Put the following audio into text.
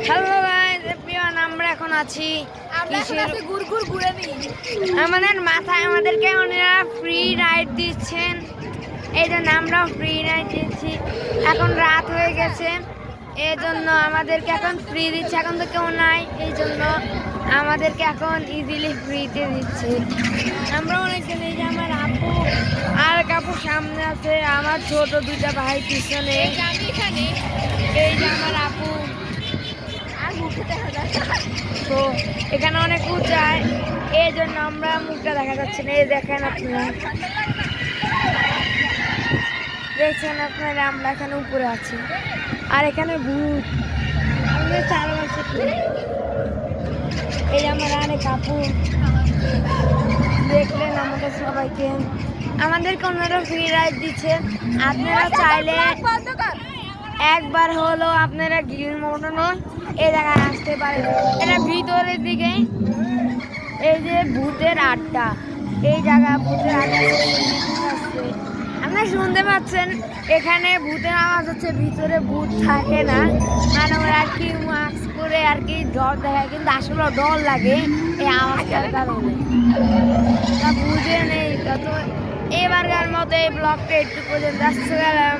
Hello guys, everyone, আমরা এখন আছি আমাদের মাথায় আমাদেরকে ওনারা ফ্রি রাইড দিচ্ছেন। এই জন্য আমরাও ফ্রি রাইড দিচ্ছি। এখন রাত হয়ে গেছে, এই জন্য আমাদেরকে এখন ফ্রি দিচ্ছে। এখন তো কেউ নাই, এই জন্য আমাদেরকে এখন ইজিলি ফ্রিতে দিচ্ছে। আমরা অনেকজন, এই যে আমার আপু আর কাপু সামনে আছে, আমার ছোট দুইটা ভাই পিছনে, এই যে আমার আপু। তো এখানে অনেক উঁচায়, এই জন্য আমরা মুখটা দেখা যাচ্ছে না। এই দেখেন আপনারা, দেখছেন আপনারা, আমরা এখানে উপরে আছি। আর এখানে ভূত আমাদের চারপাশে। এই আমার আরেক আপু, দেখলেন আমাদের সবাইকে, আমাদেরকে ওনারা ফ্রি রাইড দিচ্ছে। আপনারা চাইলে একবার হলো আপনারা গিল মোটনো এই জায়গায় আসতে পারেন। এটা ভিতরের দিকে, এই যে ভূতের আড্ডা, এই জায়গা ভূতের আড্ডা আসছে। আপনারা শুনতে পাচ্ছেন এখানে ভূতের আওয়াজ হচ্ছে, ভিতরে ভূত থাকে না, মানে ওরা আর কি মাস্ক পরে আর কি ডর দেখায়, কিন্তু আসলে ডর লাগে এই আওয়াজটার কারণে। তা বুঝে নেই। তো এবারকার মতো এই ব্লগটা একটু পর্যন্ত আসতে গেলাম।